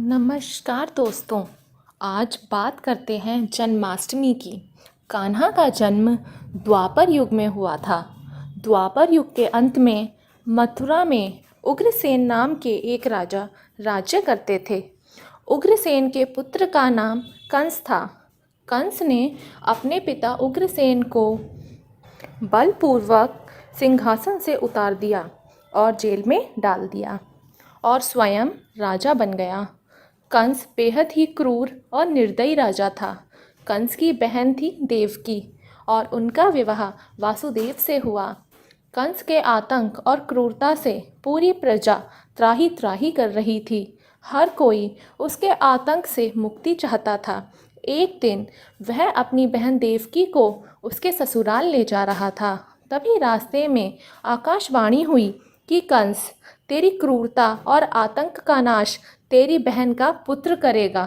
नमस्कार दोस्तों। आज बात करते हैं जन्माष्टमी की। कान्हा का जन्म द्वापर युग में हुआ था। द्वापर युग के अंत में मथुरा में उग्रसेन नाम के एक राजा राज्य करते थे। उग्रसेन के पुत्र का नाम कंस था। कंस ने अपने पिता उग्रसेन को बलपूर्वक सिंहासन से उतार दिया और जेल में डाल दिया और स्वयं राजा बन गया। कंस बेहद ही क्रूर और निर्दयी राजा था। कंस की बहन थी देवकी और उनका विवाह वासुदेव से हुआ। कंस के आतंक और क्रूरता से पूरी प्रजा त्राही त्राही कर रही थी। हर कोई उसके आतंक से मुक्ति चाहता था। एक दिन वह अपनी बहन देवकी को उसके ससुराल ले जा रहा था। तभी रास्ते में आकाशवाणी हुई कि कंस, तेरी क्रूरता और आतंक का नाश तेरी बहन का पुत्र करेगा।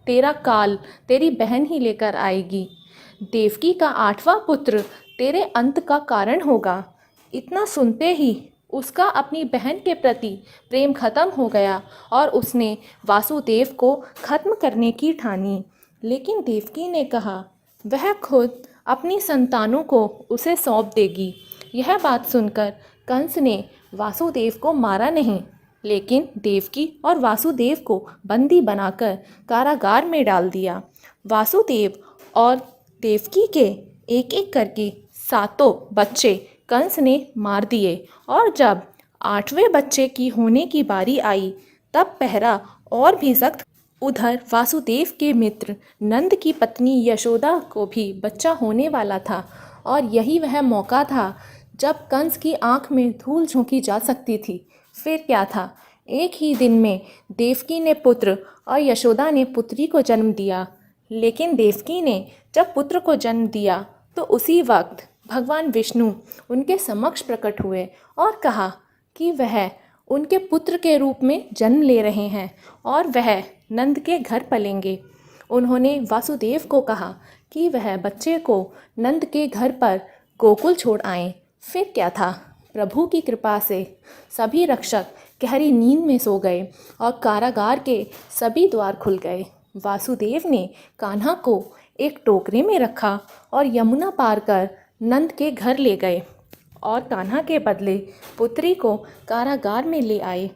तेरा काल तेरी बहन ही लेकर आएगी। देवकी का 8वां पुत्र तेरे अंत का कारण होगा। इतना सुनते ही उसका अपनी बहन के प्रति प्रेम खत्म हो गया और उसने वासुदेव को खत्म करने की ठानी। लेकिन देवकी ने कहा वह खुद अपनी संतानों को उसे सौंप देगी। यह बात सुनकर कंस ने वासुदेव को मारा नहीं, लेकिन देवकी और वासुदेव को बंदी बनाकर कारागार में डाल दिया। वासुदेव और देवकी के एक एक करके 7 बच्चे कंस ने मार दिए और जब 8वें बच्चे की होने की बारी आई तब पहरा और भी सख्त। उधर वासुदेव के मित्र नंद की पत्नी यशोदा को भी बच्चा होने वाला था और यही वह मौका था जब कंस की आंख में धूल झोंकी जा सकती थी। फिर क्या था, एक ही दिन में देवकी ने पुत्र और यशोदा ने पुत्री को जन्म दिया। लेकिन देवकी ने जब पुत्र को जन्म दिया तो उसी वक्त भगवान विष्णु उनके समक्ष प्रकट हुए और कहा कि वह उनके पुत्र के रूप में जन्म ले रहे हैं और वह नंद के घर पलेंगे। उन्होंने वासुदेव को कहा कि वह बच्चे को नंद के घर पर गोकुल छोड़ आएं। फिर क्या था, प्रभु की कृपा से सभी रक्षक गहरी नींद में सो गए और कारागार के सभी द्वार खुल गए। वासुदेव ने कान्हा को एक टोकरे में रखा और यमुना पार कर नंद के घर ले गए और कान्हा के बदले पुत्री को कारागार में ले आए।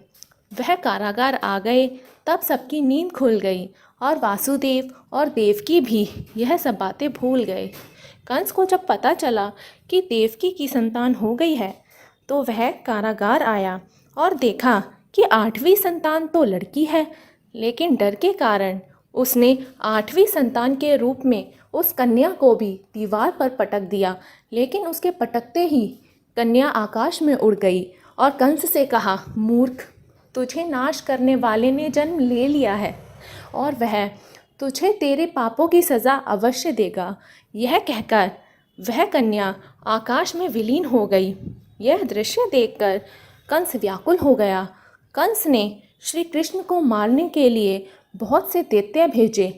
वह कारागार आ गए तब सबकी नींद खुल गई और वासुदेव और देवकी भी यह सब बातें भूल गए। कंस को जब पता चला कि देवकी की संतान हो गई है तो वह कारागार आया और देखा कि 8वीं संतान तो लड़की है, लेकिन डर के कारण उसने 8वीं संतान के रूप में उस कन्या को भी दीवार पर पटक दिया। लेकिन उसके पटकते ही कन्या आकाश में उड़ गई और कंस से कहा, मूर्ख, तुझे नाश करने वाले ने जन्म ले लिया है और वह तुझे तेरे पापों की सज़ा अवश्य देगा। यह कहकर वह कन्या आकाश में विलीन हो गई। यह दृश्य देखकर कंस व्याकुल हो गया। कंस ने श्री कृष्ण को मारने के लिए बहुत से दैत्य भेजे।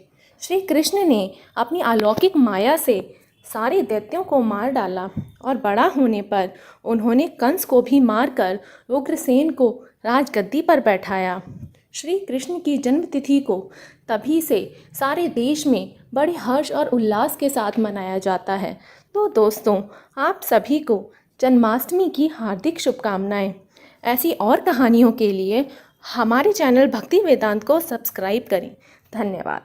श्री कृष्ण ने अपनी अलौकिक माया से सारे दैत्यों को मार डाला और बड़ा होने पर उन्होंने कंस को भी मारकर उग्रसेन को राजगद्दी पर बैठाया। श्री कृष्ण की जन्मतिथि को तभी से सारे देश में बड़े हर्ष और उल्लास के साथ मनाया जाता है। तो दोस्तों, आप सभी को जन्माष्टमी की हार्दिक शुभकामनाएं। ऐसी और कहानियों के लिए हमारे चैनल भक्ति वेदांत को सब्सक्राइब करें। धन्यवाद।